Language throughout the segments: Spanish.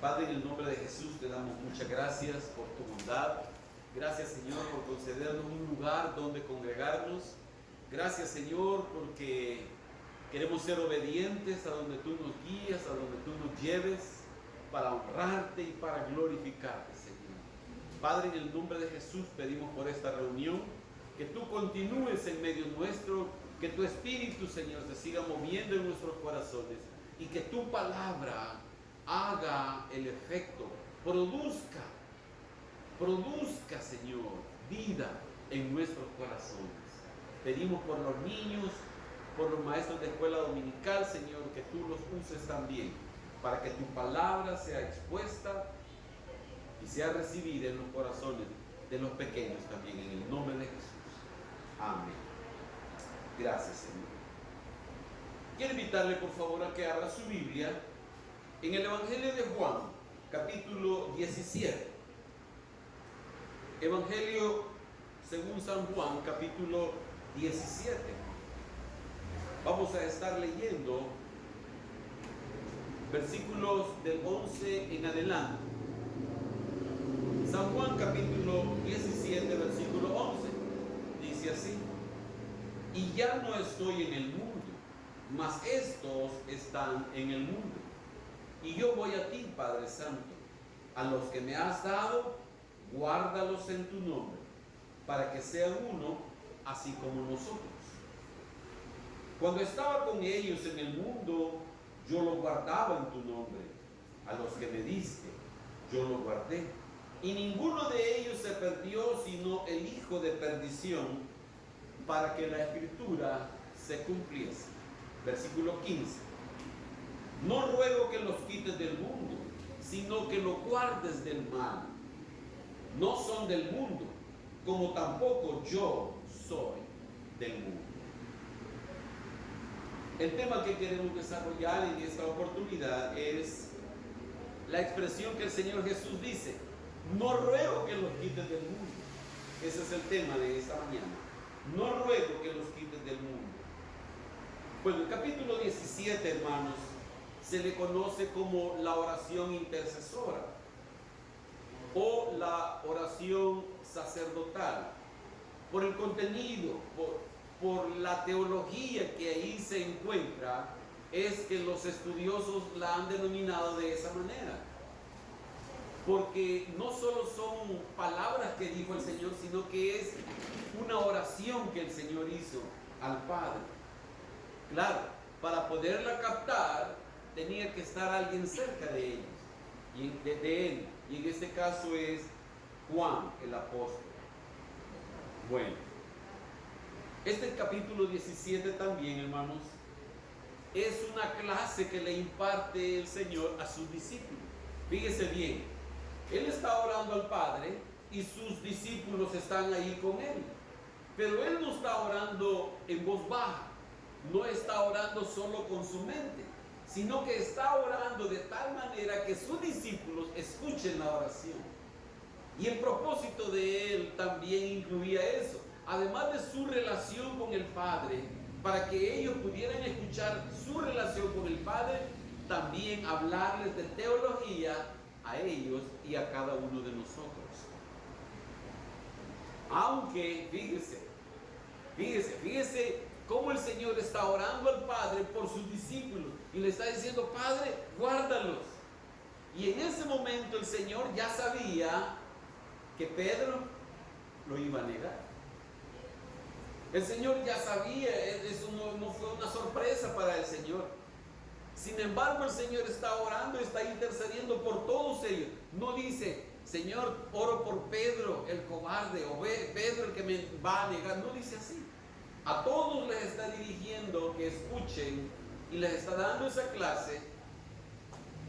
Padre, en el nombre de Jesús te damos muchas gracias por tu bondad. Gracias, Señor, por concedernos un lugar donde congregarnos. Gracias, Señor, porque queremos ser obedientes a donde tú nos guías, a donde tú nos lleves, para honrarte y para glorificarte, Señor. Padre, en el nombre de Jesús pedimos por esta reunión, que tú continúes en medio nuestro, que tu Espíritu, Señor, se siga moviendo en nuestros corazones y que tu palabra haga el efecto, produzca, Señor, vida en nuestros corazones. Pedimos por los niños, por los maestros de escuela dominical, Señor, que tú los uses también, para que tu palabra sea expuesta y sea recibida en los corazones de los pequeños también, en el nombre de Jesús. Amén. Gracias, Señor. Quiero invitarle, por favor, a que abra su Biblia en el Evangelio de Juan, capítulo 17. Evangelio según San Juan, capítulo 17. Vamos a estar leyendo versículos del 11 en adelante. San Juan, capítulo 17, versículo 11. Dice así: y ya no estoy en el mundo, mas estos están en el mundo. Y yo voy a ti, Padre Santo. A los que me has dado, guárdalos en tu nombre, para que sean uno, así como nosotros. Cuando estaba con ellos en el mundo, yo los guardaba en tu nombre. A los que me diste, yo los guardé. Y ninguno de ellos se perdió, sino el hijo de perdición, para que la escritura se cumpliese. Versículo 15. No ruego que los quites del mundo, sino que los guardes del mal. No son del mundo, como tampoco yo soy del mundo. El tema que queremos desarrollar en esta oportunidad es la expresión que el Señor Jesús dice: no ruego que los quites del mundo. Ese es el tema de esta mañana. No ruego que los quites del mundo. Bueno, el capítulo 17, hermanos, se le conoce como la oración intercesora o la oración sacerdotal, por el contenido, por la teología que ahí se encuentra. Es que los estudiosos la han denominado de esa manera, porque no solo son palabras que dijo el Señor, sino que es una oración que el Señor hizo al Padre. Claro, para poderla captar tenía que estar alguien cerca de ellos, de él, y en este caso es Juan el apóstol. Bueno, este capítulo 17 también, hermanos, es una clase que le imparte el Señor a sus discípulos. Fíjese bien, Él está orando al Padre y sus discípulos están ahí con Él, pero Él no está orando en voz baja, no está orando solo con su mente, sino que está orando de tal manera que sus discípulos escuchen la oración. Y el propósito de Él también incluía eso, además de su relación con el Padre, para que ellos pudieran escuchar su relación con el Padre, también hablarles de teología a ellos y a cada uno de nosotros. Aunque, fíjese cómo el Señor está orando al Padre por sus discípulos y le está diciendo: Padre, guárdalos. Y en ese momento el Señor ya sabía que Pedro lo iba a negar. El Señor ya sabía, eso no fue una sorpresa para el Señor. Sin embargo, el Señor está orando, está intercediendo por todos ellos. No dice: Señor, oro por Pedro el cobarde, o Pedro el que me va a negar. No dice así. A todos les está dirigiendo que escuchen y les está dando esa clase,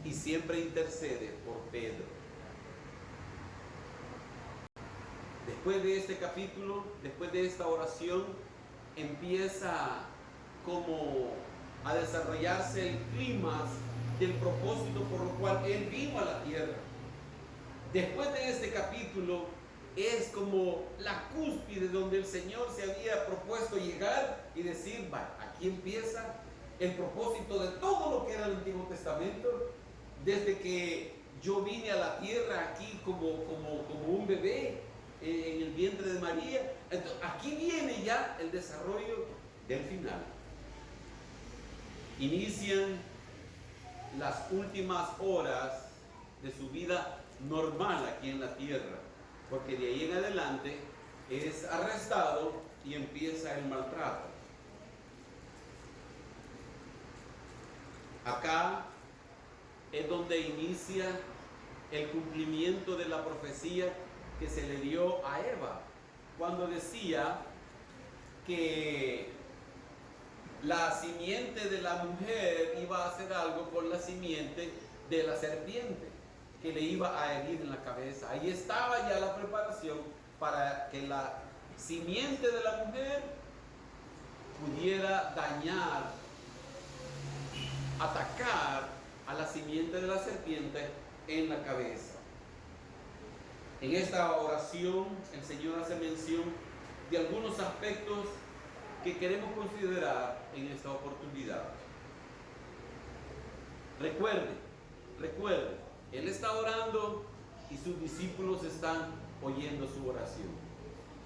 y siempre intercede por Pedro. Después de este capítulo, después de esta oración, empieza como a desarrollarse el clímax del propósito por lo cual Él vino a la tierra. Después de este capítulo es como la cúspide donde el Señor se había propuesto llegar y decir: aquí empieza el propósito de todo lo que era el Antiguo Testamento, desde que yo vine a la tierra aquí como un bebé en el vientre de María. Entonces, aquí viene ya el desarrollo del final. Inician las últimas horas de su vida normal aquí en la tierra, porque de ahí en adelante es arrestado y empieza el maltrato. Acá es donde inicia el cumplimiento de la profecía que se le dio a Eva, cuando decía que la simiente de la mujer iba a hacer algo con la simiente de la serpiente, que le iba a herir en la cabeza. Ahí estaba ya la preparación para que la simiente de la mujer pudiera dañar, atacar a la simiente de la serpiente en la cabeza. En esta oración el Señor hace mención de algunos aspectos que queremos considerar en esta oportunidad. Recuerde, Él está orando y sus discípulos están oyendo su oración.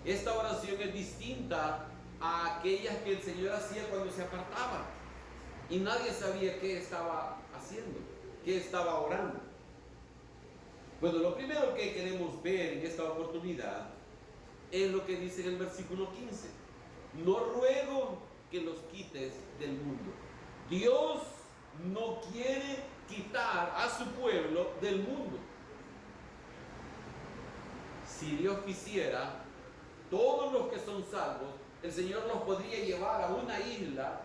Esta oración es distinta a aquellas que el Señor hacía cuando se apartaba y nadie sabía qué estaba haciendo, qué estaba orando. Bueno, lo primero que queremos ver en esta oportunidad es lo que dice en el versículo 15. No ruego que los quites del mundo. Dios no quiere quitar a su pueblo del mundo. Si Dios quisiera, todos los que son salvos, el Señor nos podría llevar a una isla,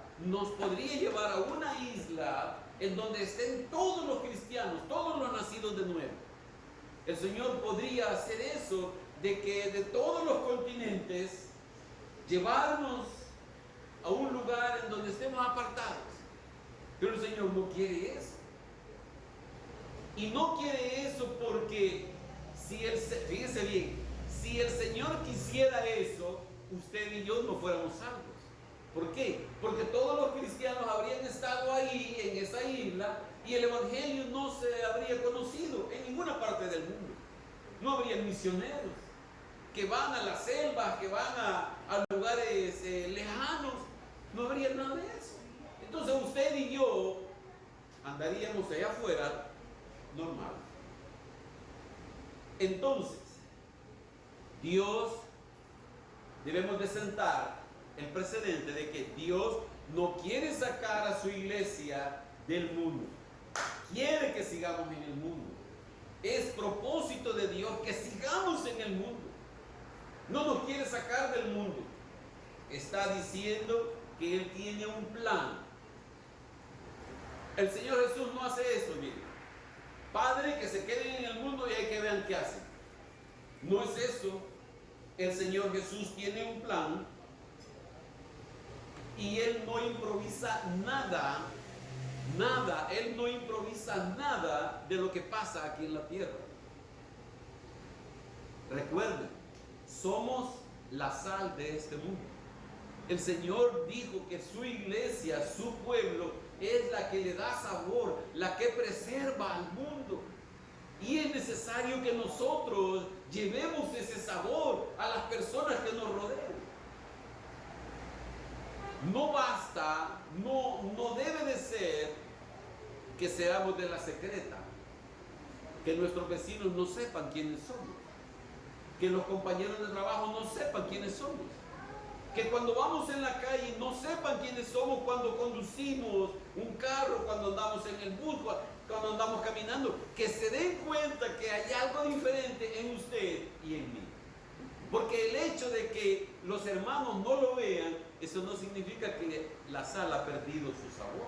en donde estén todos los cristianos, todos los nacidos de nuevo. El Señor podría hacer eso, de que de todos los continentes llevarnos a un lugar en donde estemos apartados. Pero el Señor no quiere eso. Y no quiere eso porque fíjese bien, si el Señor quisiera eso, usted y yo no fuéramos salvos. ¿Por qué? Porque todos los cristianos habrían estado ahí, en esa isla, y el Evangelio no se habría conocido en ninguna parte del mundo. No habría misioneros que van a las selvas, que van a lugares lejanos. No habría nada de eso. Entonces usted y yo andaríamos allá afuera normal. Entonces, debemos de sentar el precedente de que Dios no quiere sacar a su iglesia del mundo. Quiere que sigamos en el mundo. Es propósito de Dios que sigamos en el mundo. No nos quiere sacar del mundo. Está diciendo que Él tiene un plan. El Señor Jesús no hace eso, mire. Padre, que se queden en el mundo y hay que vean qué hacen. No es eso. El Señor Jesús tiene un plan y Él no improvisa nada. Él no improvisa nada de lo que pasa aquí en la tierra. Recuerden, somos la sal de este mundo. El Señor dijo que su iglesia, su pueblo, es la que le da sabor, la que preserva al mundo. Y es necesario que nosotros llevemos ese sabor a las personas que nos rodean. No basta, no debe de ser que seamos de la secreta, que nuestros vecinos no sepan quiénes somos, que los compañeros de trabajo no sepan quiénes somos, que cuando vamos en la calle no sepan quiénes somos cuando conducimos un carro, cuando andamos en el bus, cuando andamos caminando, que se den cuenta que hay algo diferente en usted y en mí. Porque el hecho de que los hermanos no lo vean, eso no significa que la sal ha perdido su sabor.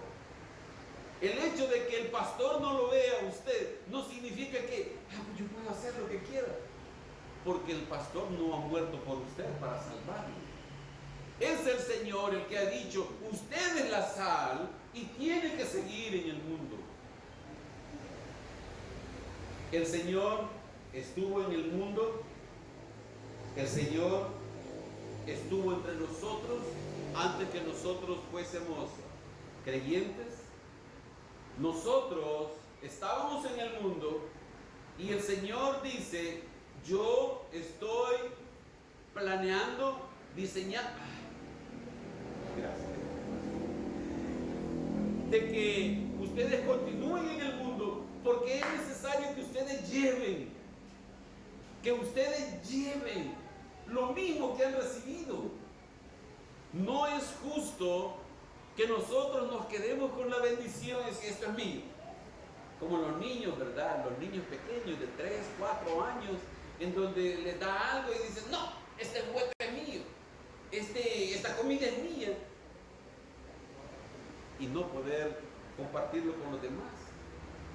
El hecho de que el pastor no lo vea a usted, no significa que pues yo puedo hacer lo que quiera. Porque el pastor no ha muerto por usted para salvarlo. Es el Señor el que ha dicho, usted es la sal y tiene que seguir en el mundo. El Señor estuvo en el mundo. El Señor estuvo entre nosotros antes que nosotros fuésemos creyentes. Nosotros estábamos en el mundo Y el Señor dice, yo estoy planeando, diseñar, gracias, de que ustedes continúen en el mundo, porque es necesario que ustedes lleven lo mismo que han recibido. No es justo que nosotros nos quedemos con la bendición y decir, esto es mío. Como los niños, ¿verdad? Los niños pequeños de 3, 4 años, en donde les da algo y dicen, no, este hueco es mío, esta comida es mía. Y no poder compartirlo con los demás.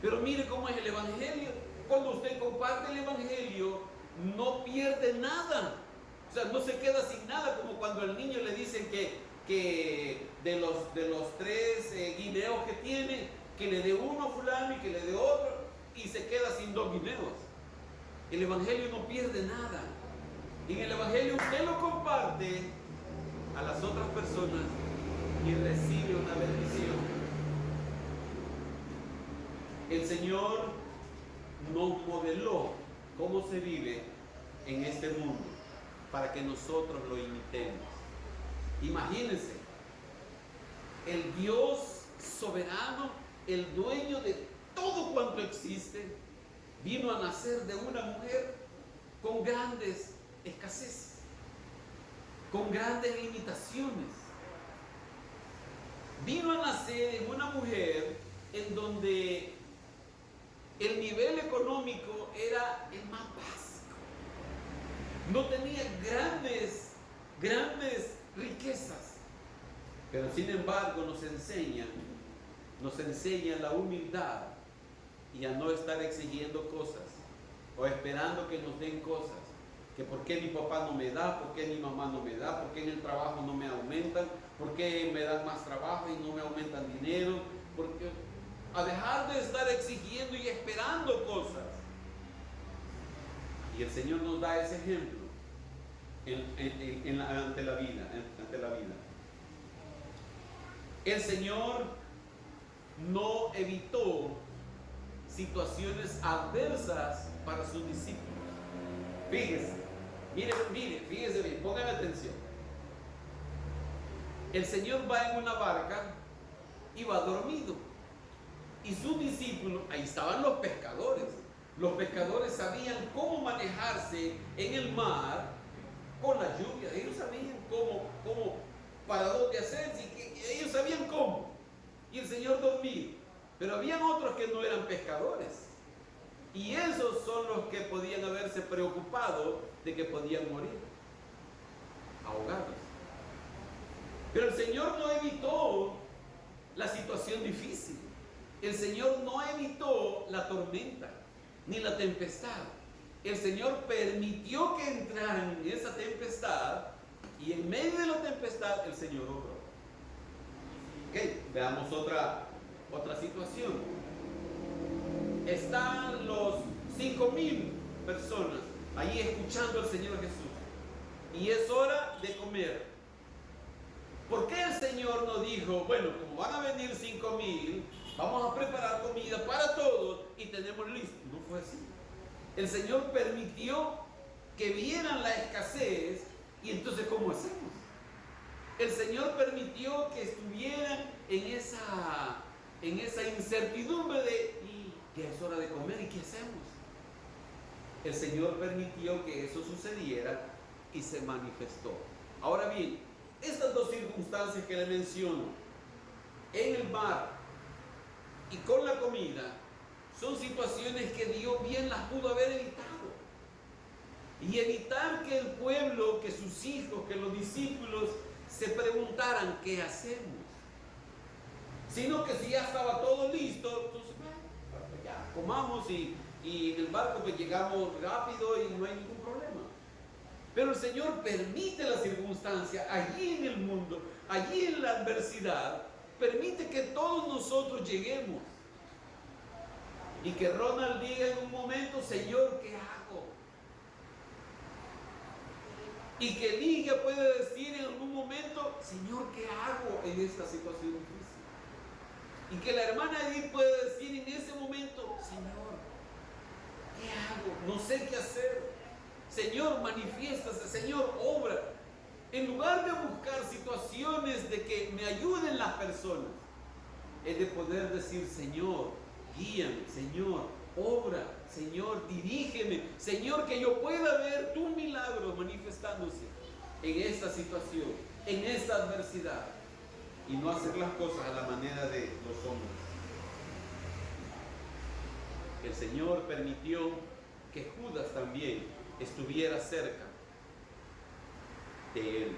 Pero mire cómo es el Evangelio. Cuando usted comparte el Evangelio, no pierde nada. O sea, no se queda sin nada, como cuando al niño le dicen que de los 3 guineos que tiene, que le dé uno a fulano y que le dé otro, y se queda sin 2 guineos. El Evangelio no pierde nada. En el Evangelio usted lo comparte a las otras personas y recibe una bendición. El Señor nos modeló cómo se vive en este mundo para que nosotros lo imitemos. Imagínense, el Dios soberano, el dueño de todo cuanto existe, vino a nacer de una mujer con grandes escaseces, con grandes limitaciones. Vino a nacer en una mujer en donde el nivel económico era el más básico. No tenía grandes riquezas. Pero sin embargo nos enseña la humildad y a no estar exigiendo cosas o esperando que nos den cosas. Que por qué mi papá no me da, por qué mi mamá no me da, por qué en el trabajo no me aumentan, por qué me dan más trabajo y no me aumentan dinero, porque a dejar de estar exigiendo y esperando cosas. Y el Señor nos da ese ejemplo ante la vida. El Señor no evitó situaciones adversas para sus discípulos. Fíjese bien, pongan atención. El Señor va en una barca y va dormido. Y sus discípulos, ahí estaban los pescadores. Los pescadores sabían cómo manejarse en el mar con la lluvia. Ellos sabían cómo para dónde hacerse, ellos sabían cómo. Y el Señor dormía. Pero habían otros que no eran pescadores. Y esos son los que podían haberse preocupado de que podían morir ahogados. Pero el Señor no evitó la situación difícil. El Señor no evitó la tormenta ni la tempestad. El Señor permitió que entraran en esa tempestad, y en medio de la tempestad el Señor obró. Veamos otra situación. Están los 5,000 personas ahí escuchando al Señor Jesús, y es hora de comer. ¿Por qué el Señor no dijo, bueno, como van a venir 5,000, vamos a preparar comida para todos y tenemos listo? No fue así. El Señor permitió que vieran la escasez, y entonces ¿cómo hacemos? El Señor permitió que estuvieran en esa incertidumbre de que es hora de comer y ¿qué hacemos? El Señor permitió que eso sucediera y se manifestó. Ahora bien, estas dos circunstancias que le menciono, en el mar y con la comida, son situaciones que Dios bien las pudo haber evitado. Y evitar que el pueblo, que sus hijos, que los discípulos se preguntaran ¿qué hacemos? Sino que si ya estaba todo listo, entonces ya comamos y en el barco pues llegamos rápido y no hay ningún problema. Pero el Señor permite la circunstancia allí en el mundo, allí en la adversidad, permite que todos nosotros lleguemos. Y que Ronald diga en un momento, Señor, ¿qué hago? Y que Ligia pueda decir en algún momento, Señor, ¿qué hago en esta situación difícil? Y que la hermana Edith pueda decir en ese momento, Señor, ¿qué sé qué hacer. Señor, manifiéstase, Señor, obra. En lugar de buscar situaciones de que me ayuden las personas, es de poder decir, Señor, guíame, Señor, obra, Señor, dirígeme, Señor, que yo pueda ver tu milagro manifestándose en esta situación, en esta adversidad, y no hacer las cosas a la manera de los hombres. El Señor permitió que Judas también estuviera cerca de él.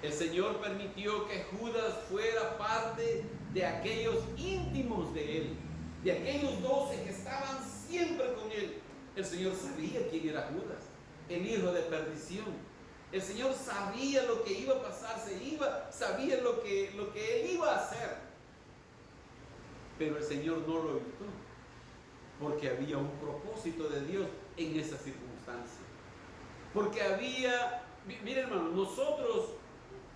El Señor permitió que Judas fuera parte de aquellos íntimos de él, de aquellos 12 que estaban siempre con él. El Señor sabía quién era Judas, el hijo de perdición. El Señor sabía lo que iba a pasar, sabía lo que él iba a hacer. Pero el Señor no lo evitó, porque había un propósito de Dios en esa circunstancia. Porque había, mire hermano,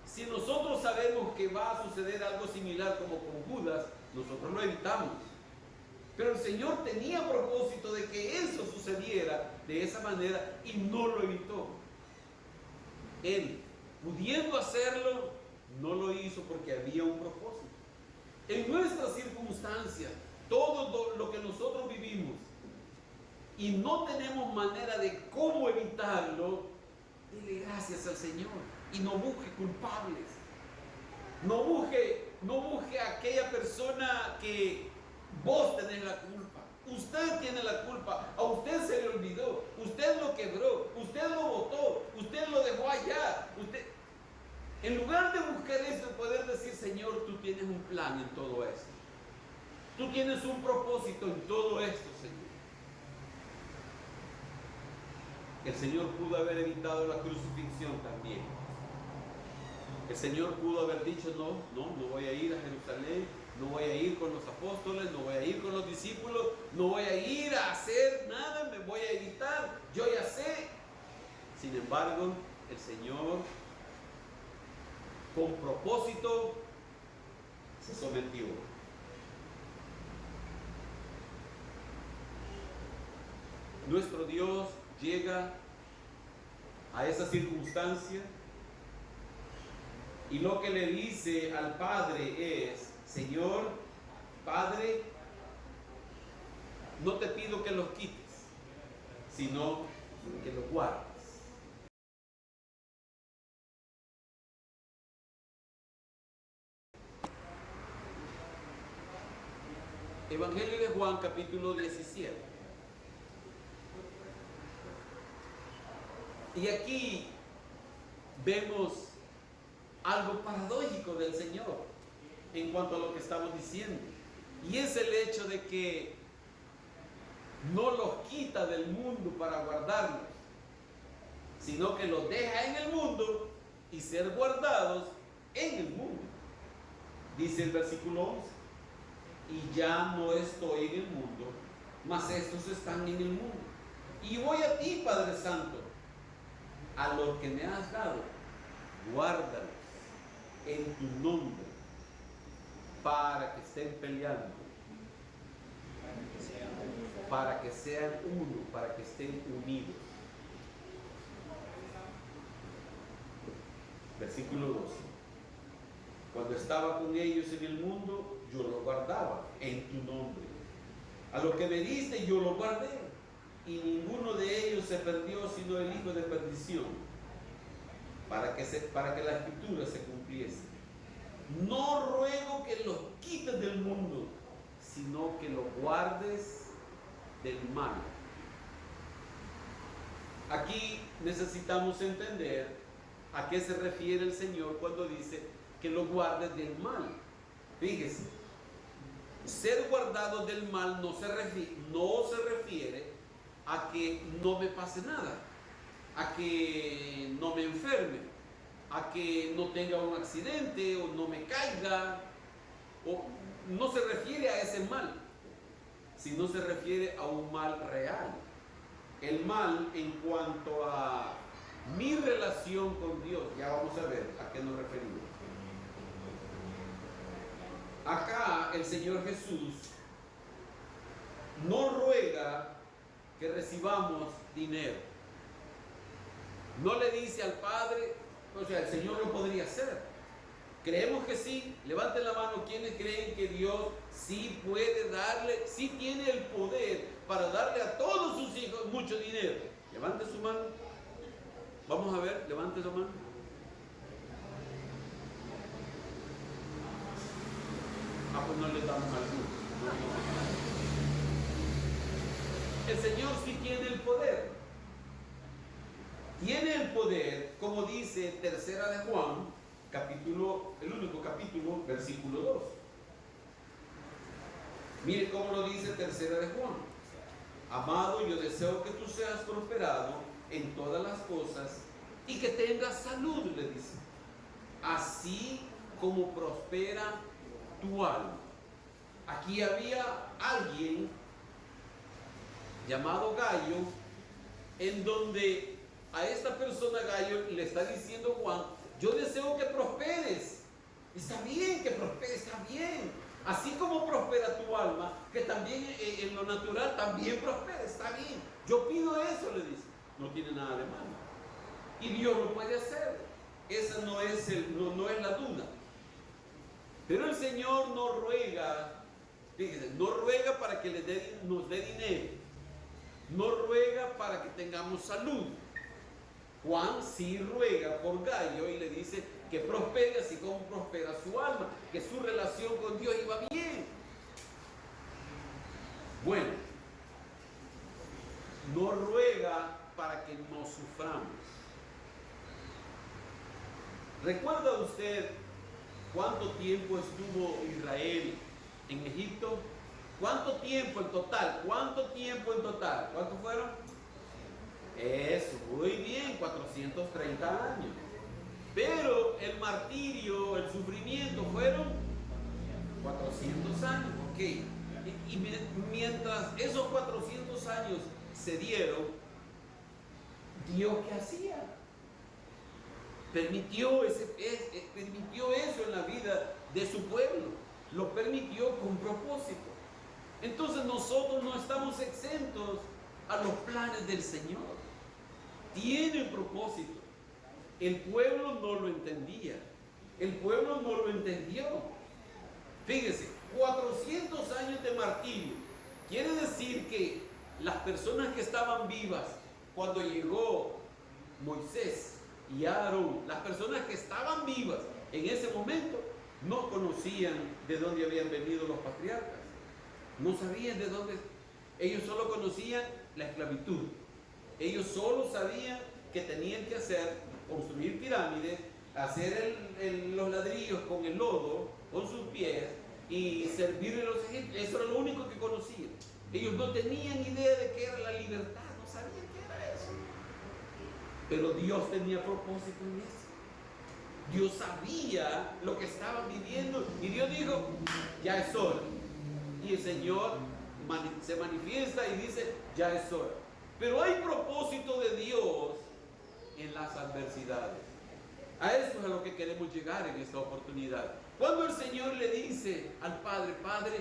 si nosotros sabemos que va a suceder algo similar como con Judas, nosotros lo evitamos. Pero el Señor tenía propósito de que eso sucediera de esa manera y no lo evitó. Él, pudiendo hacerlo, no lo hizo porque había un propósito. En nuestras circunstancias, todo lo que nosotros vivimos y no tenemos manera de cómo evitarlo, dile gracias al Señor y no busque culpables. No busque a aquella persona que vos tenés la culpa. Usted tiene la culpa. A usted se le olvidó. Usted lo quebró. Usted lo botó. Usted lo dejó allá. En lugar de buscar eso, poder decir, Señor, tú tienes un plan en todo esto. Tú tienes un propósito en todo esto, Señor. El Señor pudo haber evitado la crucifixión también. El Señor pudo haber dicho, no voy a ir a Jerusalén, no voy a ir con los apóstoles, no voy a ir con los discípulos, no voy a ir a hacer nada, me voy a evitar, yo ya sé. Sin embargo, el Señor, con propósito, se sometió. Nuestro Dios llega a esa circunstancia y lo que le dice al Padre es, Señor, Padre, no te pido que los quites, sino que los guardes. Evangelio de Juan, capítulo 17. Y aquí vemos algo paradójico del Señor en cuanto a lo que estamos diciendo. Y es el hecho de que no los quita del mundo para guardarlos, sino que los deja en el mundo y ser guardados en el mundo. Dice el versículo 11, y ya no estoy en el mundo, mas estos están en el mundo. Y voy a ti, Padre Santo, a los que me has dado, guárdalos en tu nombre, para que estén peleando, para que sean uno, para que estén unidos. Versículo 12. Cuando estaba con ellos en el mundo, yo los guardaba en tu nombre. A lo que me diste, yo los guardé, y ninguno de ellos se perdió, sino el hijo de perdición, para que la escritura se cumpliese. No ruego que los quites del mundo, sino que los guardes del mal. Aquí necesitamos entender a qué se refiere el Señor cuando dice que los guardes del mal. Fíjese, ser guardado del mal no se refiere a que no me pase nada, a que no me enferme, a que no tenga un accidente o no me caiga, o no se refiere a ese mal, sino se refiere a un mal real. El mal en cuanto a mi relación con Dios, ya vamos a ver a qué nos referimos. Acá el Señor Jesús no ruega que recibamos dinero. No le dice al Padre, o sea, el Señor lo podría hacer. Creemos que sí. Levanten la mano quienes creen que Dios sí puede darle, sí tiene el poder para darle a todos sus hijos mucho dinero. Levante su mano. Vamos a ver, levante su mano. Pues no le damos alguno. El Señor sí tiene el poder. Tiene el poder, como dice Tercera de Juan, el único capítulo, versículo 2. Mire cómo lo dice Tercera de Juan. Amado, yo deseo que tú seas prosperado en todas las cosas y que tengas salud, le dice, así como prospera tu alma. Aquí había alguien llamado Gallo, en donde a esta persona Gallo le está diciendo Juan, yo deseo que prosperes. Está bien que prosperes, está bien. Así como prospera tu alma, que también en lo natural también prospera, está bien. Yo pido eso, le dice. No tiene nada de malo. Y Dios lo puede hacer. Esa no es la duda. Pero el Señor no ruega, fíjense, no ruega para que nos dé dinero. No ruega para que tengamos salud. Juan sí ruega por Gallo y le dice que prospere así como prospera su alma, que su relación con Dios iba bien. Bueno, no ruega para que no suframos. ¿Recuerda usted cuánto tiempo estuvo Israel en Egipto? ¿Cuánto tiempo en total? ¿Cuánto tiempo en total? ¿Cuántos fueron? Eso, muy bien, 430 años. Pero el martirio, el sufrimiento fueron 400 años. Ok. Y mientras esos 400 años se dieron, ¿Dios qué hacía? Permitió eso en la vida de su pueblo. Lo permitió con propósito. Entonces nosotros no estamos exentos a los planes del Señor. Tiene propósito. El pueblo no lo entendía. El pueblo no lo entendió. Fíjese, 400 años de martirio. Quiere decir que las personas que estaban vivas cuando llegó Moisés y Aarón, las personas que estaban vivas en ese momento, no conocían de dónde habían venido los patriarcas. No sabían de dónde. Ellos solo conocían la esclavitud. Ellos solo sabían que tenían que construir pirámides, hacer los ladrillos con el lodo, con sus pies, y servirle a los egipcios. Eso era lo único que conocían. Ellos no tenían idea de qué era la libertad, no sabían qué era eso. Pero Dios tenía propósito en eso. Dios sabía lo que estaban viviendo y Dios dijo, ya es hora. Y el Señor se manifiesta y dice, ya es hora. Pero hay propósito de Dios en las adversidades. A eso es a lo que queremos llegar en esta oportunidad. Cuando el Señor le dice al Padre, Padre,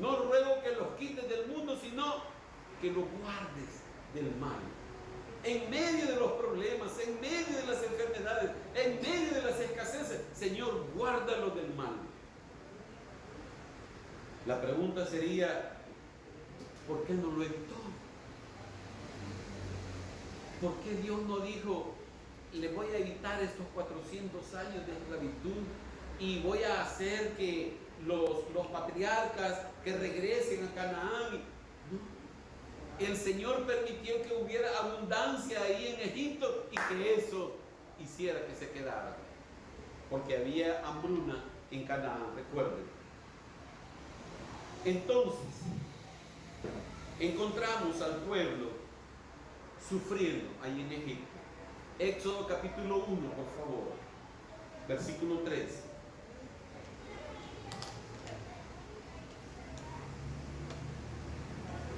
no ruego que los quites del mundo, sino que los guardes del mal. En medio de los problemas, en medio de las enfermedades, en medio de las escaseces, Señor, guárdalos del mal. La pregunta sería, ¿por qué no lo evitó? ¿Por qué Dios no dijo, le voy a evitar estos 400 años de esclavitud y voy a hacer que los patriarcas que regresen a Canaán? No. El Señor permitió que hubiera abundancia ahí en Egipto y que eso hiciera que se quedara, porque había hambruna en Canaán, recuerden. Entonces, encontramos al pueblo sufriendo ahí en Egipto. Éxodo capítulo 1, por favor, versículo 3.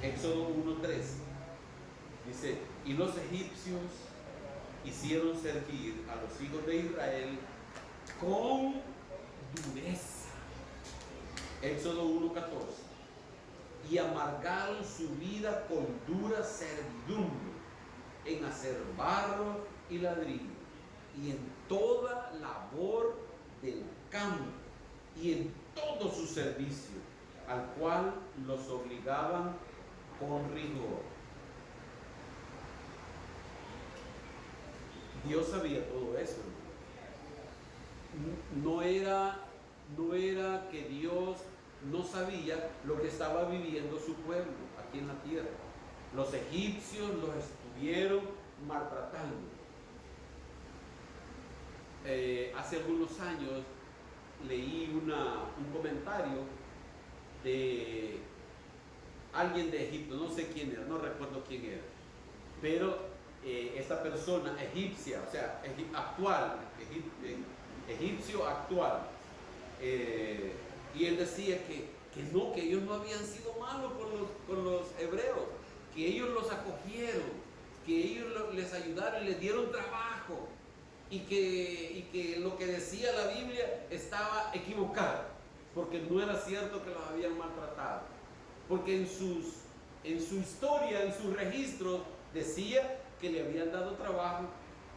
Éxodo 1:3 dice, y los egipcios hicieron servir a los hijos de Israel con dureza. Éxodo 1:14. y amargaron su vida con dura servidumbre en hacer barro y ladrillo y en toda labor del campo y en todo su servicio, al cual los obligaban con rigor. Dios sabía todo eso. No era que Dios no sabía lo que estaba viviendo su pueblo aquí en la tierra. Los egipcios los estuvieron maltratando. Hace algunos años leí un comentario de alguien de Egipto, no sé quién era, no recuerdo quién era, pero esta persona egipcia, o sea, actual, egipcio actual, y él decía que ellos no habían sido malos con los hebreos, que ellos los acogieron, que ellos les ayudaron y les dieron trabajo, y que lo que decía la Biblia estaba equivocado, porque no era cierto que los habían maltratado, porque en su historia, en sus registros, decía que le habían dado trabajo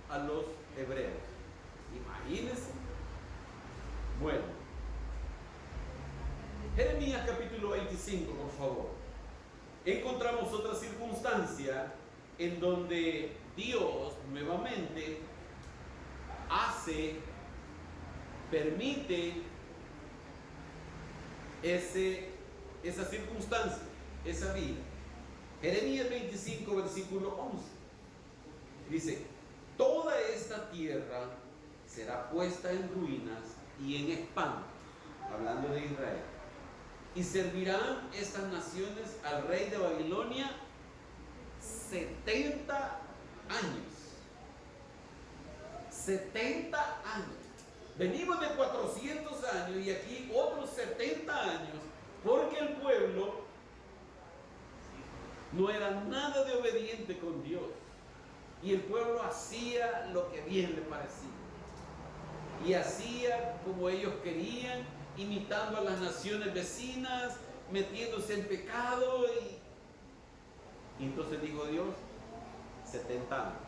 a los hebreos. Imagínense. Bueno, Jeremías capítulo 25, por favor. Encontramos otra circunstancia en donde Dios nuevamente permite esa circunstancia, esa vida. Jeremías 25, versículo 11. Dice: toda esta tierra será puesta en ruinas y en espanto, hablando de Israel, y servirán estas naciones al rey de Babilonia 70 años. 70 años. Venimos de 400 años y aquí otros 70 años, porque el pueblo no era nada de obediente con Dios. Y el pueblo hacía lo que bien le parecía. Y hacía como ellos querían, imitando a las naciones vecinas, metiéndose en pecado. Y entonces dijo Dios, 70 años.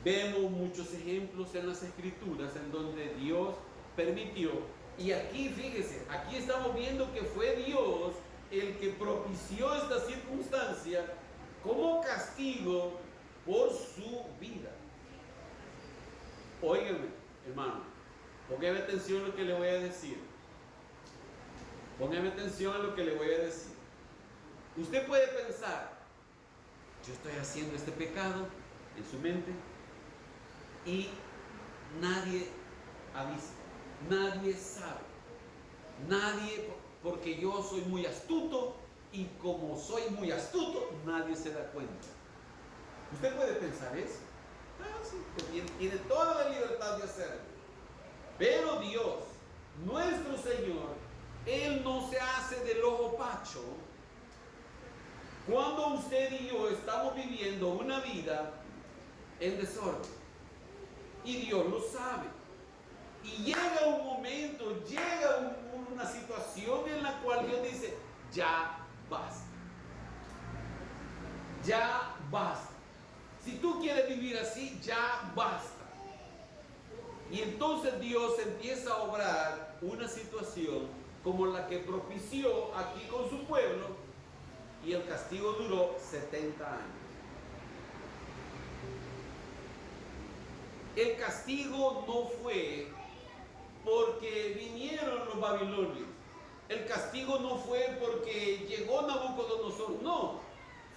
Vemos muchos ejemplos en las Escrituras en donde Dios permitió. Y aquí, fíjese, aquí estamos viendo que fue Dios el que propició esta circunstancia como castigo por su vida. Óigame, hermano, póngame atención a lo que le voy a decir. Póngame atención a lo que le voy a decir. Usted puede pensar, yo estoy haciendo este pecado en su mente y nadie avisa, nadie sabe, nadie, porque yo soy muy astuto y como soy muy astuto, nadie se da cuenta. ¿Usted puede pensar eso? Sí, tiene toda la libertad de hacerlo. Pero Dios, nuestro Señor, Él no se hace del ojo pacho. Cuando usted y yo estamos viviendo una vida en desorden, y Dios lo sabe, y llega un momento, llega una situación en la cual Dios dice, ya basta, ya basta. Si tú quieres vivir así, ya basta. Y entonces Dios empieza a obrar una situación como la que propició aquí con su pueblo, y el castigo duró 70 años. El castigo no fue porque vinieron los babilonios. El castigo no fue porque llegó Nabucodonosor. No,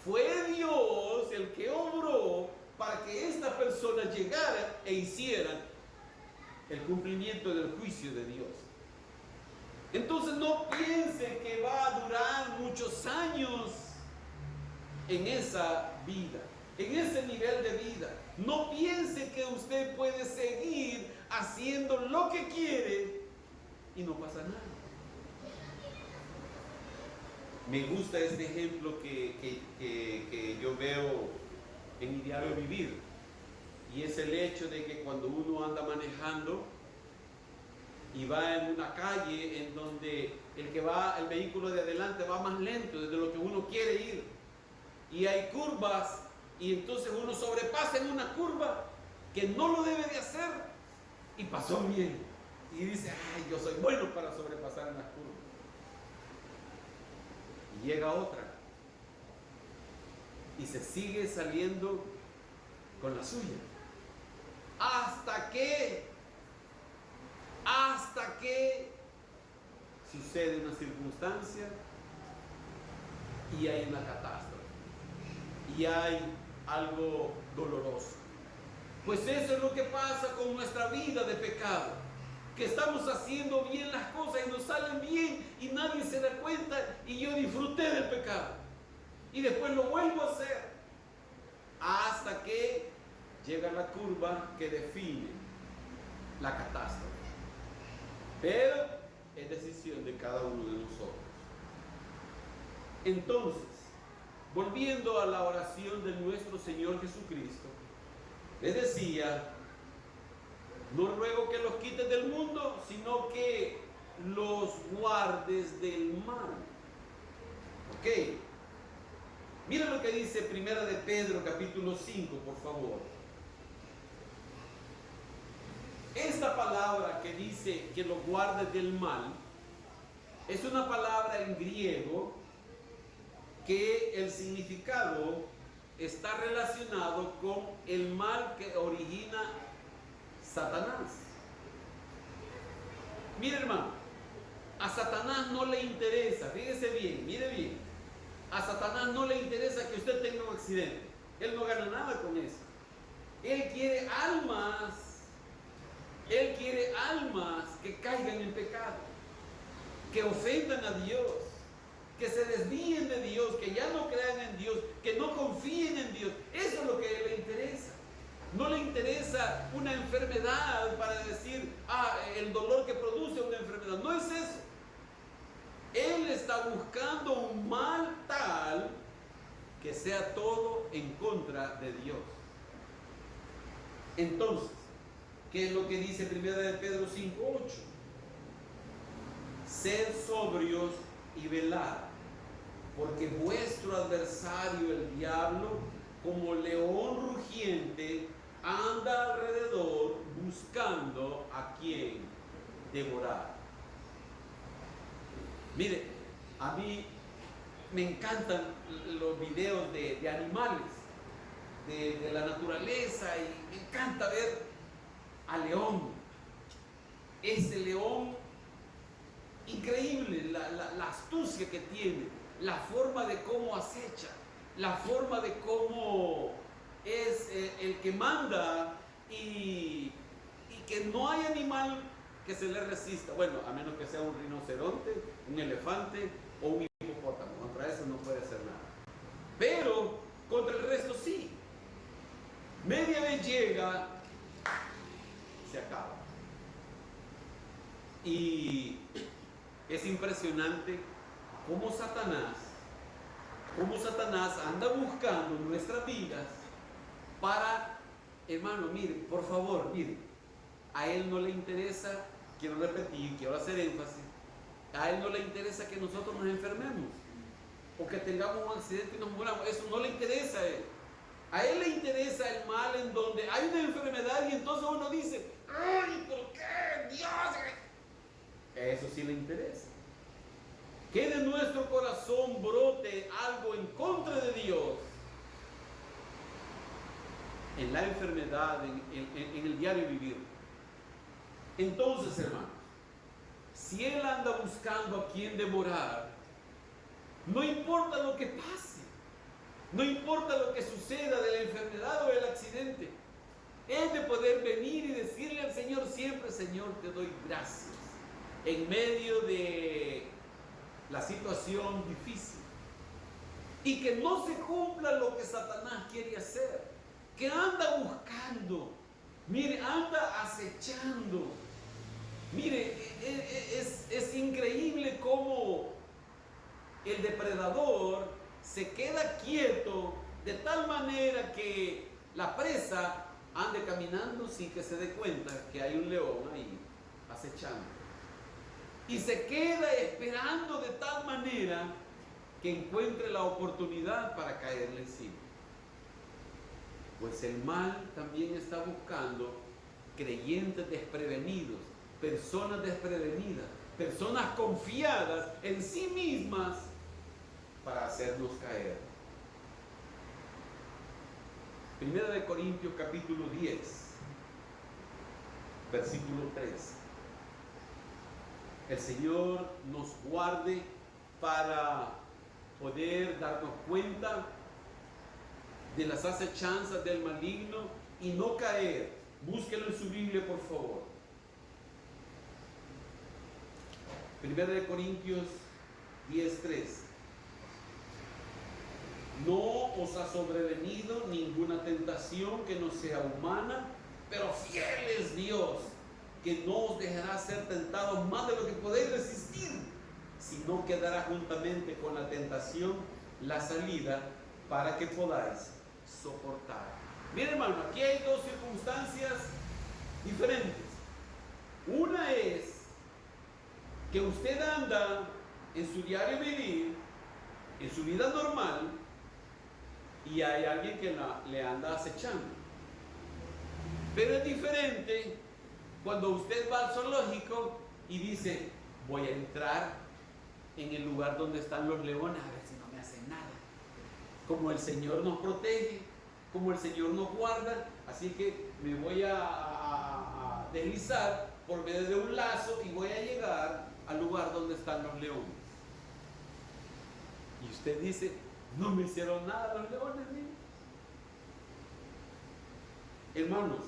fue Dios el que obró para que esta persona llegara e hiciera el cumplimiento del juicio de Dios. Entonces no piense que va a durar muchos años en esa vida, en ese nivel de vida. No piense que usted puede seguir haciendo lo que quiere y no pasa nada. Me gusta este ejemplo que yo veo en mi diario vivir, y es el hecho de que cuando uno anda manejando y va en una calle en donde el vehículo de adelante va más lento de lo que uno quiere ir, y hay curvas, y entonces uno sobrepasa en una curva que no lo debe de hacer, y pasó bien, y dice, ay, yo soy bueno para sobrepasar en las curvas, y llega otra, y se sigue saliendo con la suya, hasta que sucede una circunstancia y hay una catástrofe y hay algo doloroso. Pues eso es lo que pasa con nuestra vida de pecado, que estamos haciendo bien las cosas y nos salen bien y nadie se da cuenta, y yo disfruté del pecado y después lo vuelvo a hacer, hasta que llega la curva que define la catástrofe. Pero es decisión de cada uno de nosotros. Entonces, volviendo a la oración de nuestro Señor Jesucristo, les decía, no ruego que los quites del mundo, sino que los guardes del mal. Ok. Mira lo que dice Primera de Pedro, capítulo 5, por favor. Esta palabra que dice que los guardes del mal, es una palabra en griego que el significado está relacionado con el mal que origina Satanás. Mire, hermano, a Satanás no le interesa, fíjese bien, mire bien, a Satanás no le interesa que usted tenga un accidente. Él no gana nada con eso. Él quiere almas que caigan en pecado, que ofendan a Dios, que se desvíen de Dios, que ya no crean en Dios, que no confíen en Dios. Eso es lo que a él le interesa. No le interesa una enfermedad para decir, el dolor que produce una enfermedad. No es eso. Él está buscando un mal tal que sea todo en contra de Dios. Entonces, ¿qué es lo que dice 1 de Pedro 5:8? Sed sobrios y velad, porque vuestro adversario el diablo, como león rugiente, anda alrededor buscando a quien devorar. Mire, a mí me encantan los videos de animales, de la naturaleza, y me encanta ver al león. Este león, increíble, la astucia que tiene, la forma de cómo acecha, la forma de cómo es el que manda, y que no hay animal que se le resista. Bueno, a menos que sea un rinoceronte, un elefante o un hipopótamo. Contra eso no puede hacer nada. Pero contra el resto sí. Media vez llega, se acaba. Y es impresionante cómo Satanás anda buscando nuestras vidas para, hermano, mire, por favor, mire, a él no le interesa, quiero repetir, quiero hacer énfasis, a él no le interesa que nosotros nos enfermemos o que tengamos un accidente y nos muramos. Eso no le interesa a él. A él le interesa el mal en donde hay una enfermedad y entonces uno dice, ¡ay, por qué, Dios! Eso sí le interesa. Que de nuestro corazón brote algo en contra de Dios en la enfermedad, en el diario vivir. Entonces, hermanos, si él anda buscando a quien devorar, no importa lo que pase, no importa lo que suceda de la enfermedad o el accidente, es de poder venir y decirle al Señor siempre, Señor, te doy gracias en medio de la situación difícil, y que no se cumpla lo que Satanás quiere hacer, que anda buscando, mire, anda acechando. Mire, es increíble cómo el depredador se queda quieto de tal manera que la presa ande caminando sin que se dé cuenta que hay un león ahí acechando. y se queda esperando de tal manera que encuentre la oportunidad para caerle encima. Pues el mal también está buscando creyentes desprevenidos, personas desprevenidas, personas confiadas en sí mismas para hacernos caer. Primera de Corintios capítulo 10, versículo 3. El Señor nos guarde para poder darnos cuenta de las acechanzas del maligno y no caer. Búsquelo en su Biblia, por favor. Primera de Corintios 10:3. No os ha sobrevenido ninguna tentación que no sea humana, pero fiel es Dios, que no os dejará ser tentados más de lo que podéis resistir, sino que dará juntamente con la tentación la salida para que podáis soportar. Miren, hermano, aquí hay dos circunstancias diferentes. Una es que usted anda en su diario vivir, en su vida normal, y hay alguien que le anda acechando. Pero es diferente cuando usted va al zoológico y dice, voy a entrar en el lugar donde están los leones a ver si no me hacen nada. Como el Señor nos protege, como el Señor nos guarda, así que me voy a deslizar por medio de un lazo y voy a llegar al lugar donde están los leones. Y usted dice, no me hicieron nada los leones, ¿sí? Hermanos,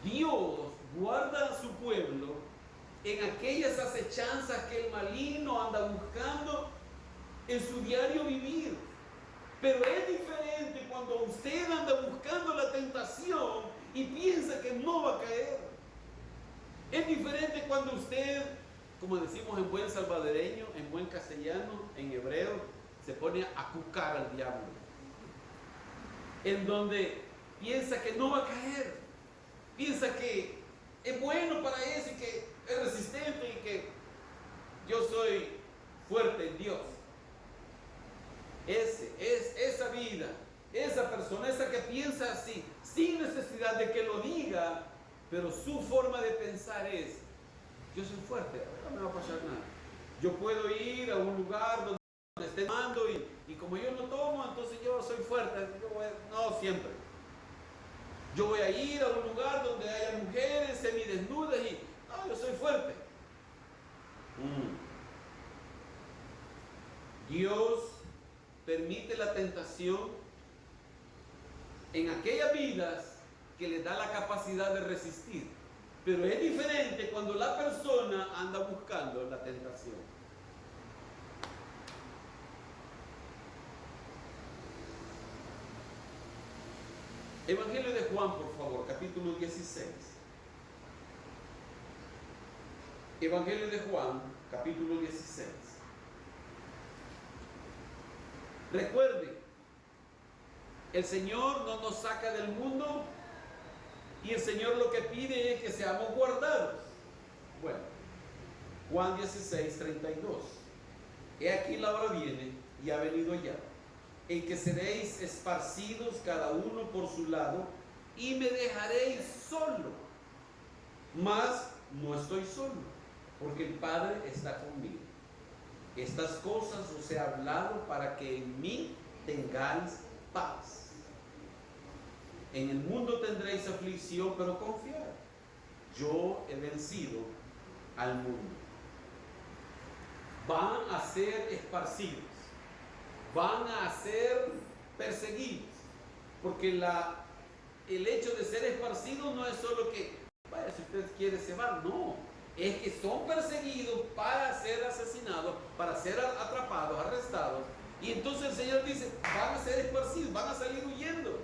Dios guarda a su pueblo en aquellas acechanzas que el maligno anda buscando en su diario vivir. Pero es diferente cuando usted anda buscando la tentación y piensa que no va a caer. Es diferente cuando usted, como decimos en buen salvadoreño, en buen castellano, en hebreo, se pone a cucar al diablo. En donde piensa que no va a caer. Piensa que es bueno para eso y que es resistente y que yo soy fuerte en Dios. Esa vida, esa persona, esa que piensa así, sin necesidad de que lo diga, pero su forma de pensar es, yo soy fuerte, no me va a pasar nada. Yo puedo ir a un lugar donde esté tomando y como yo no tomo, entonces yo soy fuerte. No siempre. Yo voy a ir a un lugar donde haya mujeres semidesnudas y no, yo soy fuerte. Dios permite la tentación en aquellas vidas que les da la capacidad de resistir. Pero es diferente cuando la persona anda buscando la tentación. Evangelio de Juan, por favor, capítulo 16. Evangelio de Juan, capítulo 16. Recuerde, el Señor no nos saca del mundo y el Señor lo que pide es que seamos guardados. Bueno, Juan 16, 32. He aquí la hora viene y ha venido ya, en que seréis esparcidos cada uno por su lado y me dejaréis solo. Mas no estoy solo, porque el Padre está conmigo. Estas cosas os he hablado para que en mí tengáis paz. En el mundo tendréis aflicción, pero confiad. Yo he vencido al mundo. Van a ser esparcidos. Van a ser perseguidos. Porque el hecho de ser esparcidos no es solo que, vaya, si usted quiere se va. No. Es que son perseguidos para ser asesinados, para ser atrapados, arrestados. Y entonces el Señor dice, van a ser esparcidos, van a salir huyendo.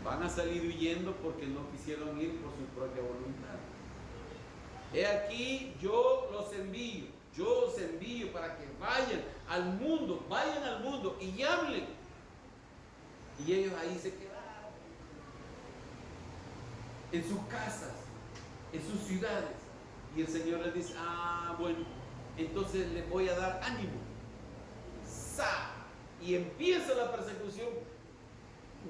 Van a salir huyendo porque no quisieron ir por su propia voluntad. He aquí, yo los envío para que vayan al mundo y hablen. Y ellos ahí se quedaron, en sus casas, en sus ciudades. Y el Señor les dice, bueno, entonces les voy a dar ánimo. ¡Sa! Y empieza la persecución.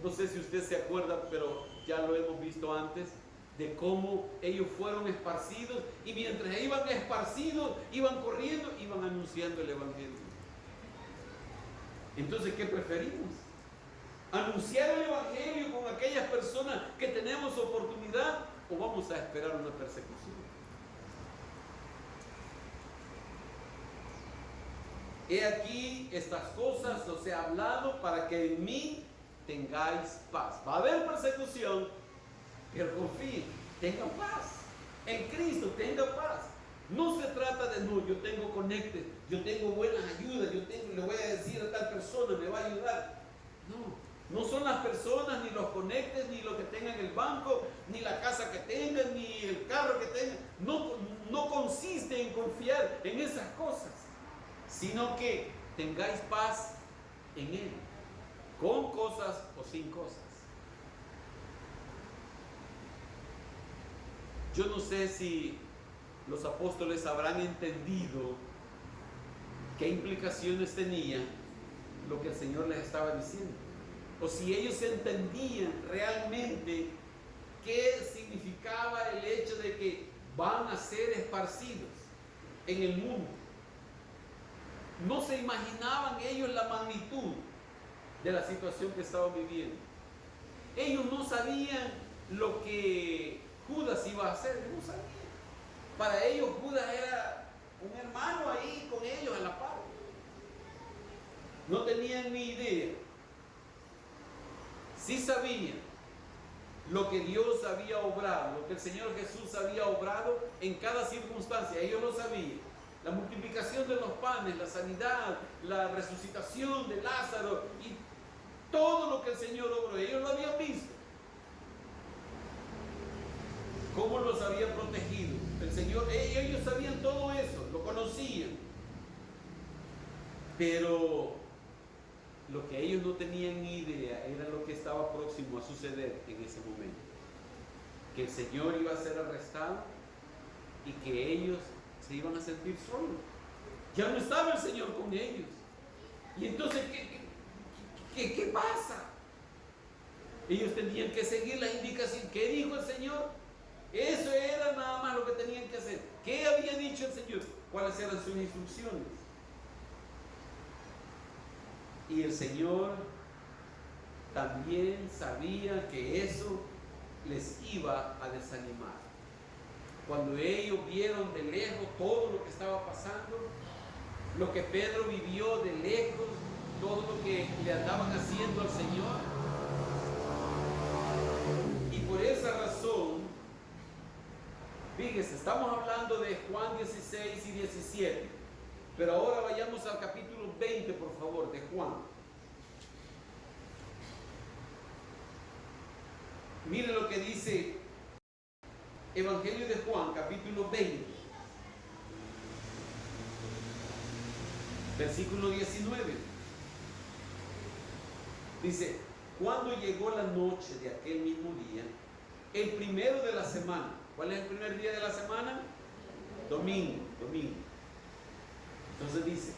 No sé si usted se acuerda, pero ya lo hemos visto antes, de cómo ellos fueron esparcidos, y mientras iban esparcidos, iban corriendo, iban anunciando el Evangelio. Entonces, ¿qué preferimos? ¿Anunciar el Evangelio con aquellas personas que tenemos oportunidad, o vamos a esperar una persecución? He aquí estas cosas os he hablado para que en mí tengáis paz. Va a haber persecución, pero confíen, tengan paz. En Cristo tengan paz. No se trata de no, yo tengo conectes, yo tengo buenas ayudas, le voy a decir a tal persona, me va a ayudar. No son las personas, ni los conectes, ni lo que tengan en el banco, ni la casa que tengan, ni el carro que tengan. No consiste en confiar en esas cosas, sino que tengáis paz en Él, con cosas o sin cosas. Yo no sé si los apóstoles habrán entendido qué implicaciones tenía lo que el Señor les estaba diciendo, o si ellos entendían realmente qué significaba el hecho de que van a ser esparcidos en el mundo. No se imaginaban ellos la magnitud de la situación que estaban viviendo. Ellos no sabían lo que Judas iba a hacer, no sabían. Para ellos Judas era un hermano ahí con ellos a la par. No tenían ni idea. Sí sabían lo que Dios había obrado, lo que el Señor Jesús había obrado en cada circunstancia. Ellos lo sabían. La multiplicación de los panes, la sanidad, la resucitación de Lázaro y todo lo que el Señor obró, ellos lo habían visto. Cómo los había protegido el Señor. Ellos sabían todo eso, lo conocían. Pero lo que ellos no tenían ni idea era lo que estaba próximo a suceder en ese momento. Que el Señor iba a ser arrestado y que ellos se iban a sentir solos. Ya no estaba el Señor con ellos. Y entonces, ¿qué pasa? Ellos tenían que seguir la indicación. ¿Qué dijo el Señor? Eso era nada más lo que tenían que hacer. ¿Qué había dicho el Señor? ¿Cuáles eran sus instrucciones? Y el Señor también sabía que eso les iba a desanimar. Cuando ellos vieron de lejos todo lo que estaba pasando, lo que Pedro vivió de lejos, todo lo que le andaban haciendo al Señor, y por esa razón, fíjense, estamos hablando de Juan 16 y 17, pero ahora vayamos al capítulo 20, por favor, de Juan. Miren lo que dice Evangelio de Juan, capítulo 20, versículo 19. Dice, cuando llegó la noche de aquel mismo día, el primero de la semana. ¿Cuál es el primer día de la semana? Domingo. Entonces dice,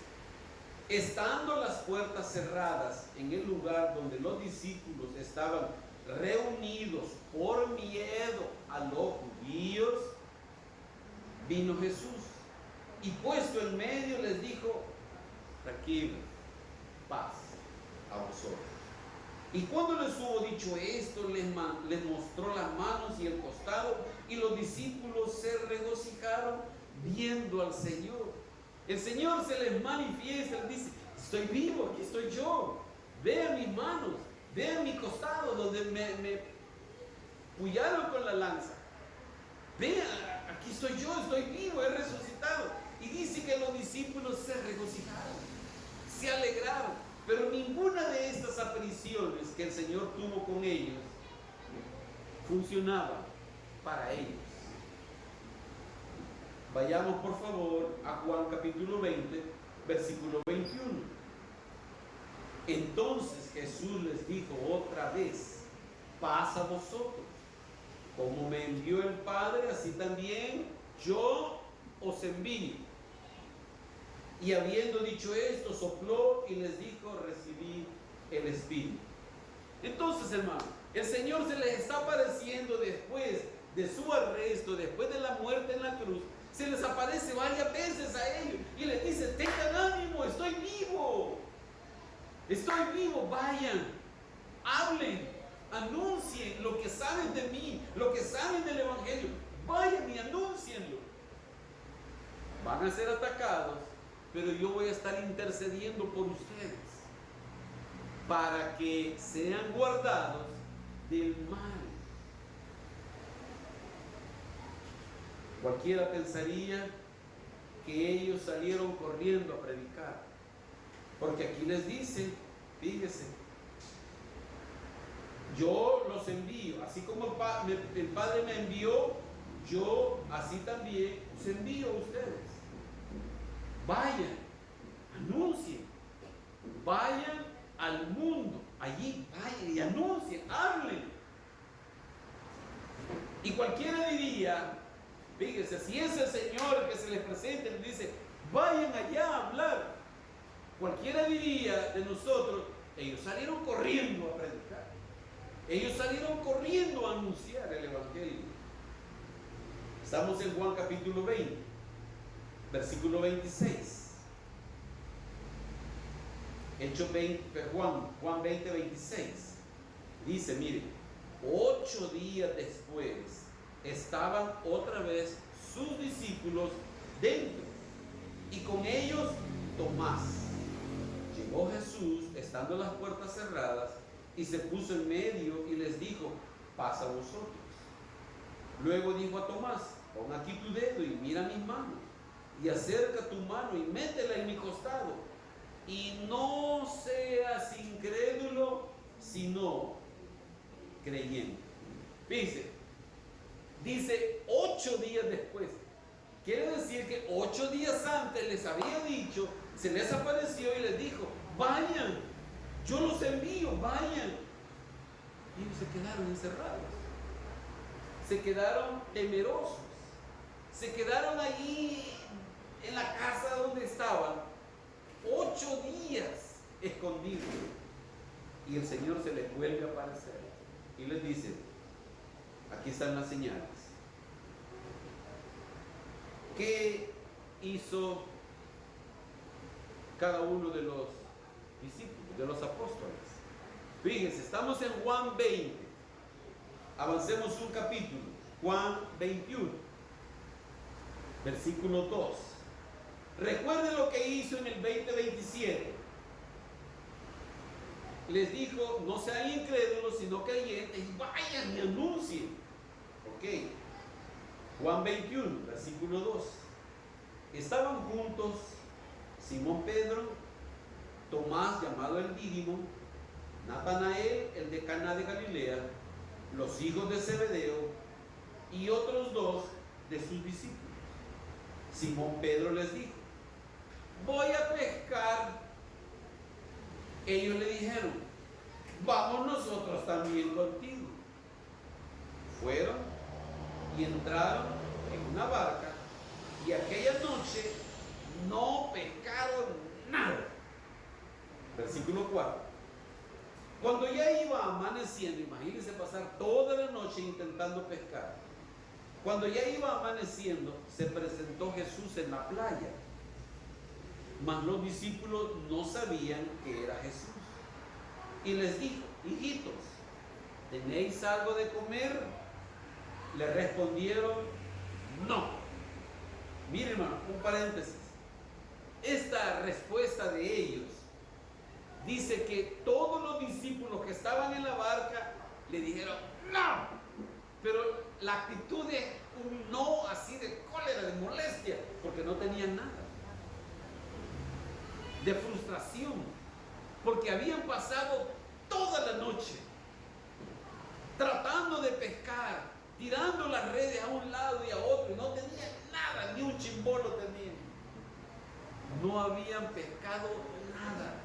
estando las puertas cerradas en el lugar donde los discípulos estaban reunidos por miedo a los judíos, vino Jesús y puesto en medio les dijo, tranquilo, paz a vosotros. Y cuando les hubo dicho esto, les mostró las manos y el costado, y los discípulos se regocijaron viendo al Señor. El Señor se les manifiesta, les dice, estoy vivo, aquí estoy yo, vean mis manos, vean mi costado donde me pullaron con la lanza. Vean, aquí estoy yo, estoy vivo, he resucitado. Y dice que los discípulos se regocijaron, se alegraron. Pero ninguna de estas apariciones que el Señor tuvo con ellos funcionaba para ellos. Vayamos por favor a Juan capítulo 20, versículo 21. Entonces Jesús les dijo otra vez, paz a vosotros. Como me envió el Padre, así también yo os envío. Y habiendo dicho esto, sopló y les dijo: recibid el Espíritu. Entonces, hermano, el Señor se les está apareciendo después de su arresto, después de la muerte en la cruz. Se les aparece varias veces a ellos y les dice: tengan ánimo, estoy vivo, vayan, hablen, anuncien lo que saben de mí, lo que saben del Evangelio, vayan y anúncienlo. Van a ser atacados, pero yo voy a estar intercediendo por ustedes para que sean guardados del mal. Cualquiera pensaría que ellos salieron corriendo a predicar, porque aquí les dice, fíjese, yo los envío, así como el Padre me envió, yo así también os envío a ustedes. Vayan, anuncien, vayan al mundo, allí, vayan y anuncien, hablen. Y cualquiera diría, fíjese, si es el Señor que se les presenta y les dice: vayan allá a hablar, cualquiera diría de nosotros: ellos salieron corriendo a predicar, ellos salieron corriendo a anunciar el Evangelio. Estamos en Juan capítulo 20, versículo 26. Hechos 20, Juan 20, 26. Dice, miren, 8 días después estaban otra vez sus discípulos dentro, y con ellos Tomás. Llegó Jesús, estando las puertas cerradas, y se puso en medio y les dijo: pasa vosotros. Luego dijo a Tomás: pon aquí tu dedo y mira mis manos, y acerca tu mano y métela en mi costado, y no seas incrédulo, sino creyente. Fíjense, dice 8 días después. Quiere decir que 8 días antes les había dicho, se les apareció y les dijo: vayan, yo los envío, vayan. Y ellos se quedaron encerrados, se quedaron temerosos, se quedaron allí en la casa donde estaban 8 días escondidos. Y el Señor se les vuelve a aparecer y les dice: aquí están las señales. ¿Qué hizo cada uno de los discípulos, de los apóstoles? Fíjense, estamos en Juan 20. Avancemos un capítulo. Juan 21, versículo 2. Recuerden lo que hizo en el 20:27. Les dijo: no sean incrédulos, sino creyentes, y vayan y anuncien. Ok. Juan 21, versículo 2. Estaban juntos Simón Pedro, Tomás llamado el Dídimo, Natanael el de Caná de Galilea, los hijos de Zebedeo y otros 2 de sus discípulos. Simón Pedro les dijo: voy a pescar. Ellos le dijeron: vamos nosotros también contigo. Fueron y entraron en una barca, y aquella noche no pescaron nada. Versículo 4. Cuando ya iba amaneciendo, imagínense pasar toda la noche intentando pescar. Cuando ya iba amaneciendo, se presentó Jesús en la playa. Mas los discípulos no sabían que era Jesús. Y les dijo: hijitos, ¿tenéis algo de comer? Le respondieron: no. Miren, hermano, un paréntesis. Esta respuesta de ellos dice que todos los discípulos que estaban en la barca le dijeron: no. Pero la actitud de un no así de cólera, de molestia, porque no tenían nada, de frustración, porque habían pasado toda la noche tratando de pescar, tirando las redes a un lado y a otro, y no tenían nada, ni un chimbolo tenían. No habían pescado nada.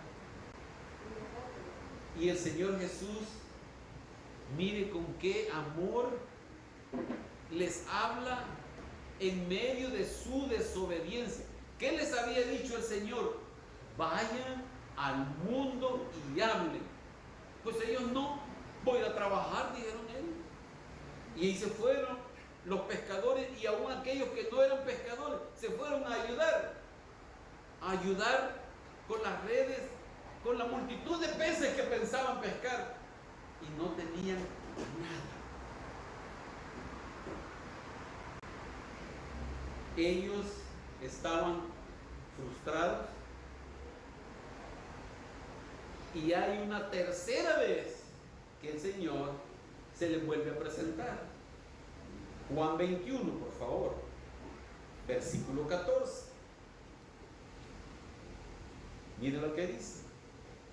Y el Señor Jesús, mire con qué amor les habla en medio de su desobediencia. ¿Qué les había dicho el Señor? Vayan al mundo y hablen. Pues ellos no, voy a ir a trabajar, dijeron ellos. Y ahí se fueron los pescadores, y aún aquellos que no eran pescadores, se fueron a ayudar con las redes, con la multitud de peces que pensaban pescar, y no tenían nada. Ellos estaban frustrados, y hay una tercera vez que el Señor se les vuelve a presentar. Juan 21, por favor, versículo 14. Mire lo que dice.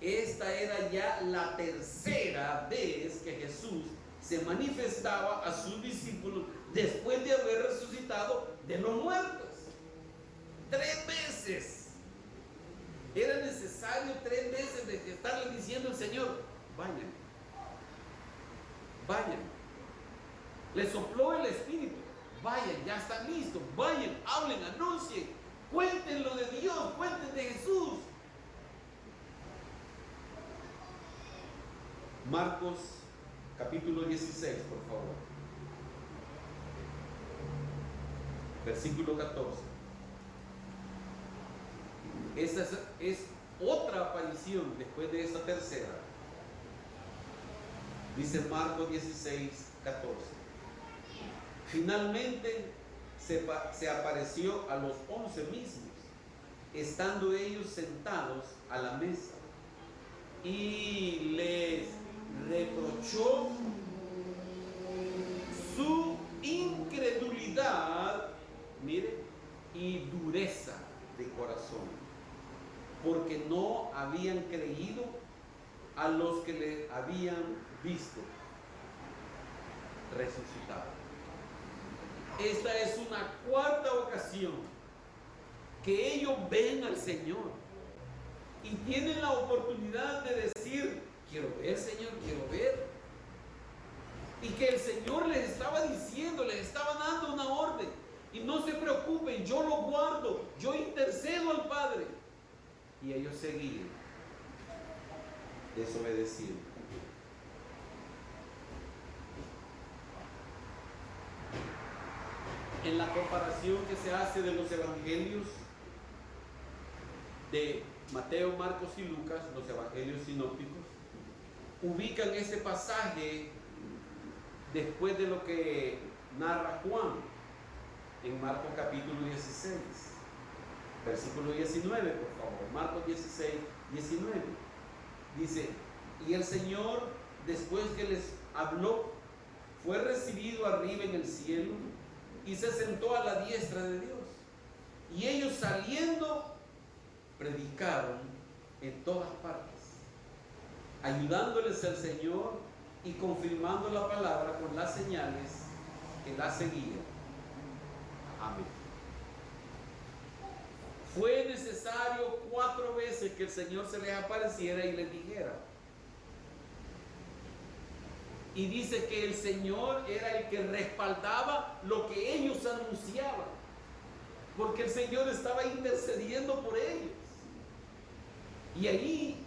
Esta era ya la tercera vez que Jesús se manifestaba a sus discípulos después de haber resucitado de los muertos. 3 veces. Era necesario 3 veces de estarle diciendo al Señor: vayan, vayan. Le sopló el Espíritu: vayan, ya están listos, vayan, hablen, anuncien, cuenten lo de Dios, cuenten de Jesús. Marcos capítulo 16, por favor, versículo 14. Esa es otra aparición después de esa tercera. Dice Marcos 16, 14. Finalmente se apareció a los 11 mismos, estando ellos sentados a la mesa, y les reprochó su incredulidad, mire, y dureza de corazón, porque no habían creído a los que le habían visto resucitado. Esta es una cuarta ocasión que ellos ven al Señor y tienen la oportunidad de decir: quiero ver, Señor, quiero ver. Y que el Señor les estaba diciendo, les estaba dando una orden: y no se preocupen, yo lo guardo, yo intercedo al Padre. Y ellos seguían desobedeciendo. En la comparación que se hace de los evangelios de Mateo, Marcos y Lucas, los evangelios sinópticos, ubican ese pasaje después de lo que narra Juan en Marcos capítulo 16, versículo 19, por favor. Marcos 16, 19. Dice: y el Señor, después que les habló, fue recibido arriba en el cielo y se sentó a la diestra de Dios. Y ellos, saliendo, predicaron en todas partes, ayudándoles al Señor y confirmando la palabra con las señales que la seguían. Amén. Fue necesario 4 veces que el Señor se les apareciera y les dijera. Y dice que el Señor era el que respaldaba lo que ellos anunciaban, porque el Señor estaba intercediendo por ellos. Y ahí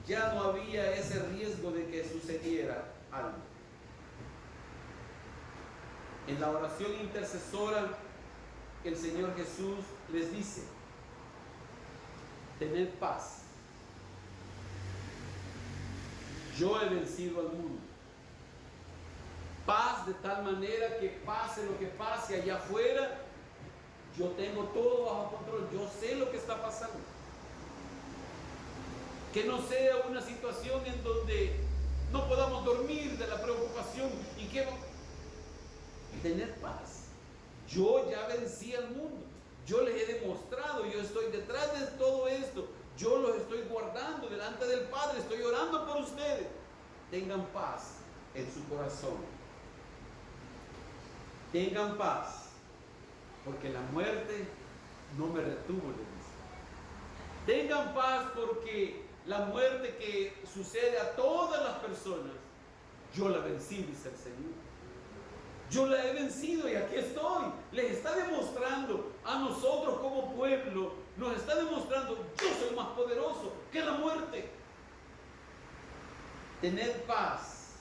ya no había ese riesgo de que sucediera algo. En la oración intercesora, el Señor Jesús les dice: tened paz, yo he vencido al mundo. Paz de tal manera que pase lo que pase allá afuera, yo tengo todo bajo control, yo sé lo que está pasando. Que no sea una situación en donde no podamos dormir de la preocupación y que tener paz. Yo ya vencí al mundo, yo les he demostrado, yo estoy detrás de todo esto, yo los estoy guardando delante del Padre, estoy orando por ustedes. Tengan paz en su corazón. Tengan paz, porque la muerte no me retuvo, les dice. Tengan paz porque la muerte que sucede a todas las personas, yo la vencí, dice el Señor. Yo la he vencido y aquí estoy. Les está demostrando a nosotros como pueblo, nos está demostrando, yo soy más poderoso que la muerte. Tened paz,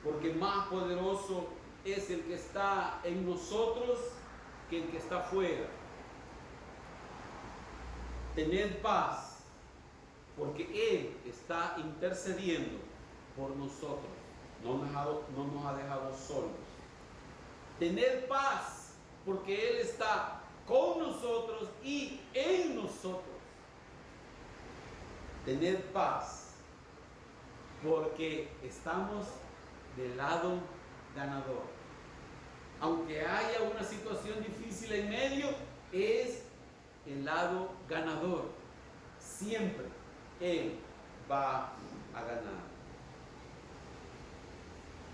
porque más poderoso es el que está en nosotros que el que está fuera. Tened paz, porque Él está intercediendo por nosotros. No nos ha dejado solos. Tened paz, porque Él está con nosotros y en nosotros. Tened paz, porque estamos del lado ganador. Aunque haya una situación difícil en medio, es el lado ganador. Siempre Él va a ganar.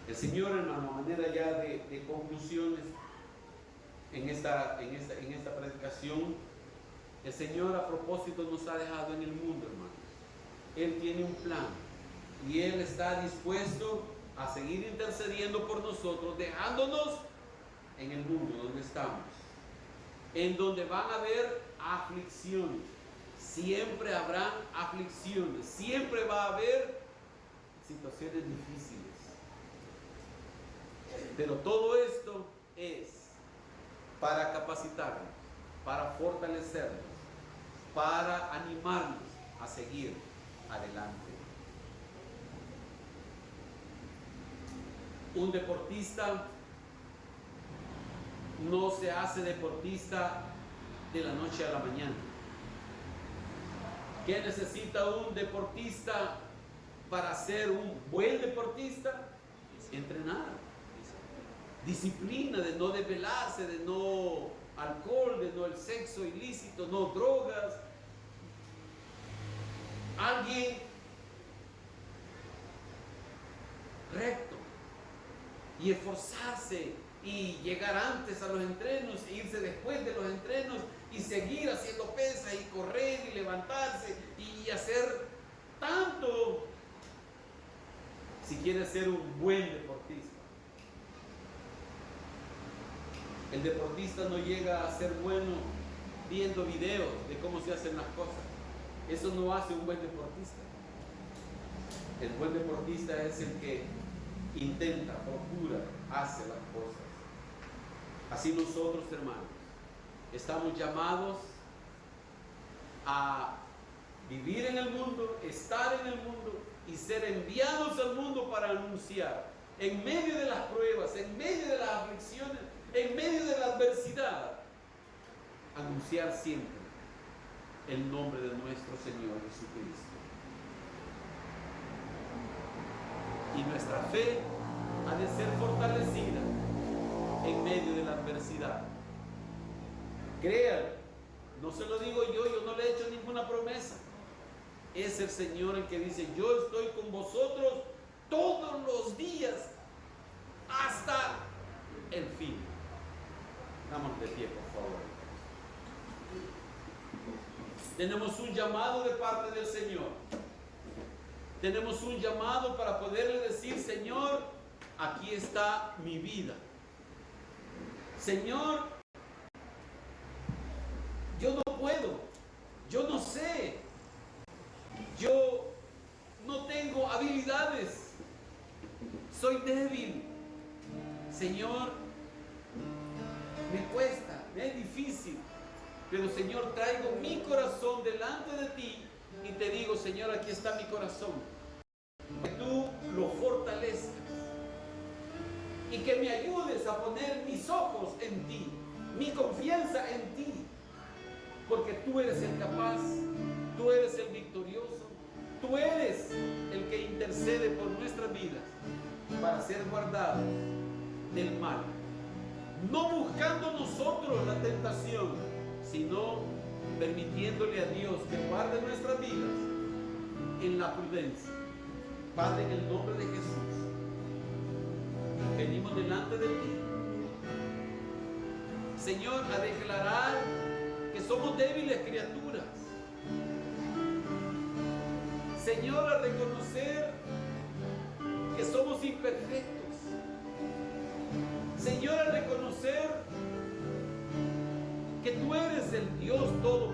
El Señor, hermano, a manera ya de conclusiones en esta predicación, el Señor a propósito nos ha dejado en el mundo, hermano. Él tiene un plan y Él está dispuesto a seguir intercediendo por nosotros, dejándonos en el mundo donde estamos, en donde van a haber aflicciones. Siempre habrán aflicciones, siempre va a haber situaciones difíciles. Pero todo esto es para capacitarnos, para fortalecernos, para animarnos a seguir adelante. Un deportista no se hace deportista de la noche a la mañana. ¿Qué necesita un deportista para ser un buen deportista? Entrenar. Disciplina, de no desvelarse, de no alcohol, de no el sexo ilícito, no drogas. Alguien recto y esforzarse y llegar antes a los entrenos e irse después de los entrenos y seguir haciendo pesas y correr y levantarse y hacer tanto si quiere ser un buen deportista. El deportista no llega a ser bueno viendo videos de cómo se hacen las cosas. Eso no hace un buen deportista. El buen deportista es el que intenta, procura, hace las cosas. Así nosotros, hermanos, estamos llamados a vivir en el mundo, estar en el mundo y ser enviados al mundo para anunciar en medio de las pruebas, en medio de las aflicciones, en medio de la adversidad, anunciar siempre el nombre de nuestro Señor Jesucristo. Y nuestra fe ha de ser fortalecida en medio de la adversidad. Créanme, no se lo digo yo no le he hecho ninguna promesa. Es el Señor el que dice, yo estoy con vosotros todos los días hasta el fin. Vamos de pie, por favor. Tenemos un llamado de parte del Señor. Tenemos un llamado para poderle decir, Señor, aquí está mi vida. Señor, yo no puedo, yo no sé, yo no tengo habilidades, soy débil. Señor, me cuesta, me es difícil, pero Señor, traigo mi corazón delante de ti y te digo, Señor, aquí está mi corazón, que tú lo fortalezcas y que me ayudes a poner mis ojos en ti, mi confianza en ti, porque tú eres el capaz, tú eres el victorioso, tú eres el que intercede por nuestras vidas para ser guardados del mal, no buscando nosotros la tentación, sino permitiéndole a Dios que guarde nuestras vidas en la prudencia. Padre, en el nombre de Jesús, venimos delante de ti, Señor, a declarar que somos débiles criaturas. Señor, a reconocer que somos imperfectos. Señor, que tú eres el Dios Todopoderoso.